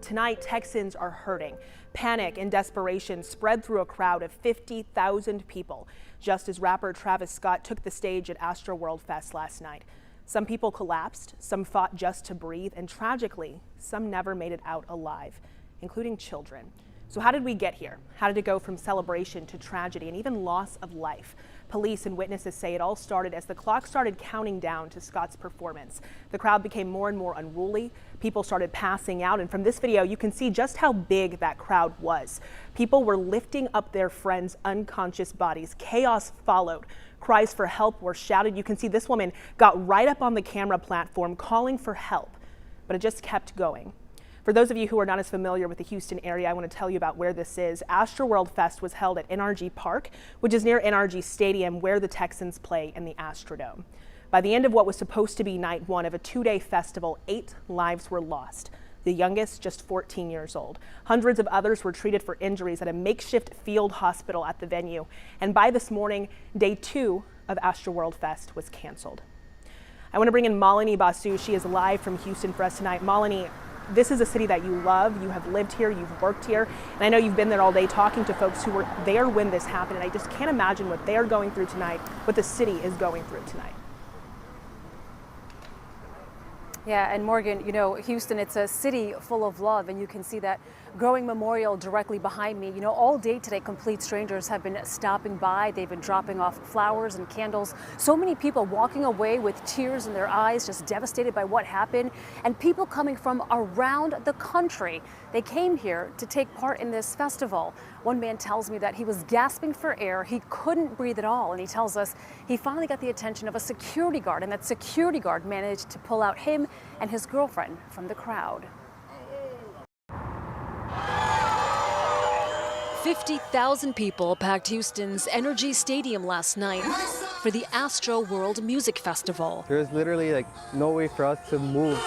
Tonight, Texans are hurting. Panic and desperation spread through a crowd of 50,000 people, just as rapper Travis Scott took the stage at Astroworld Fest last night. Some people collapsed, some fought just to breathe, and tragically, some never made it out alive, including children. So how did we get here? How did it go from celebration to tragedy and even loss of life? Police and witnesses say it all started as the clock started counting down to Scott's performance. The crowd became more and more unruly. People started passing out, and from this video, you can see just how big that crowd was. People were lifting up their friends' unconscious bodies. Chaos followed. Cries for help were shouted. You can see this woman got right up on the camera platform calling for help, but it just kept going. For those of you who are not as familiar with the Houston area, I want to tell you about where this is. Astroworld Fest was held at NRG Park, which is near NRG Stadium, where the Texans play in the Astrodome. By the end of what was supposed to be night one of a two-day festival, 8 lives were lost. The youngest, just 14 years old. Hundreds of others were treated for injuries at a makeshift field hospital at the venue. And by this morning, day 2 of Astroworld Fest was canceled. I want to bring in Malini Basu. She is live from Houston for us tonight. Malini, this is a city that you love. You have lived here, you've worked here, and I know you've been there all day talking to folks who were there when this happened, and I just can't imagine what they're going through tonight, what the city is going through tonight. Yeah, and Morgan, you know, Houston, it's a city full of love, and you can see that growing memorial directly behind me. You know, all day today, complete strangers have been stopping by. They've been dropping off flowers and candles. So many people walking away with tears in their eyes, just devastated by what happened, and people coming from around the country. They came here to take part in this festival. One man tells me that he was gasping for air. He couldn't breathe at all, and he tells us he finally got the attention of a security guard, and that security guard managed to pull out him and his girlfriend from the crowd. 50,000 people packed Houston's NRG Stadium last night for the Astroworld Music Festival. There was literally no way for us to move.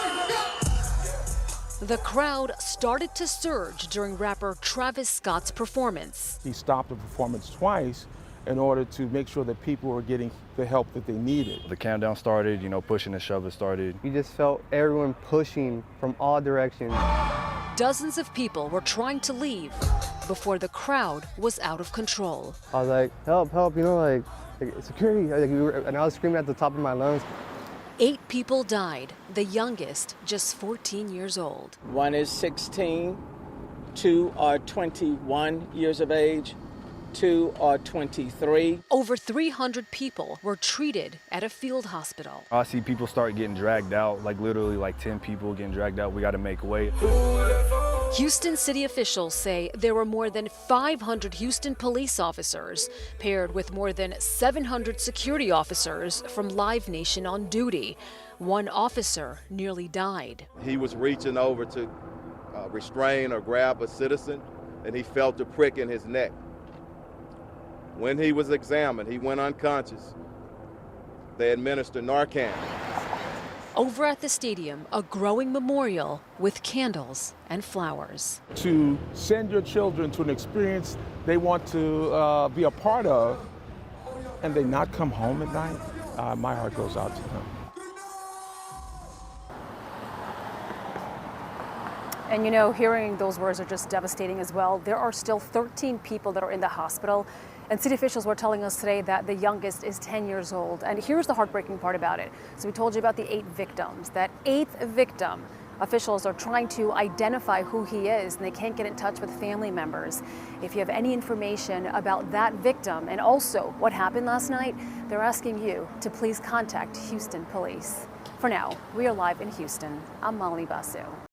The crowd started to surge during rapper Travis Scott's performance. He stopped the performance twice in order to make sure that people were getting the help that they needed. The countdown started, pushing and shoving started. You just felt everyone pushing from all directions. Dozens of people were trying to leave before the crowd was out of control. I was like, help, help, security. And I was screaming at the top of my lungs. 8 people died, the youngest just 14 years old. One is 16, 2 are 21 years of age, 2 are 23. Over 300 people were treated at a field hospital. I see people start getting dragged out, literally 10 people getting dragged out. We got to make way. Houston city officials say there were more than 500 Houston police officers, paired with more than 700 security officers from Live Nation on duty. One officer nearly died. He was reaching over to restrain or grab a citizen, and he felt a prick in his neck. When he was examined, he went unconscious. They administered Narcan. Over at the stadium, a growing memorial with candles and flowers. To send your children to an experience they want to be a part of, and they not come home at night, my heart goes out to them. And hearing those words are just devastating as well. There are still 13 people that are in the hospital. And city officials were telling us today that the youngest is 10 years old. And here's the heartbreaking part about it. So we told you about the 8 victims. That 8th victim, officials are trying to identify who he is, and they can't get in touch with family members. If you have any information about that victim and also what happened last night, they're asking you to please contact Houston Police. For now, we are live in Houston. I'm Malini Basu.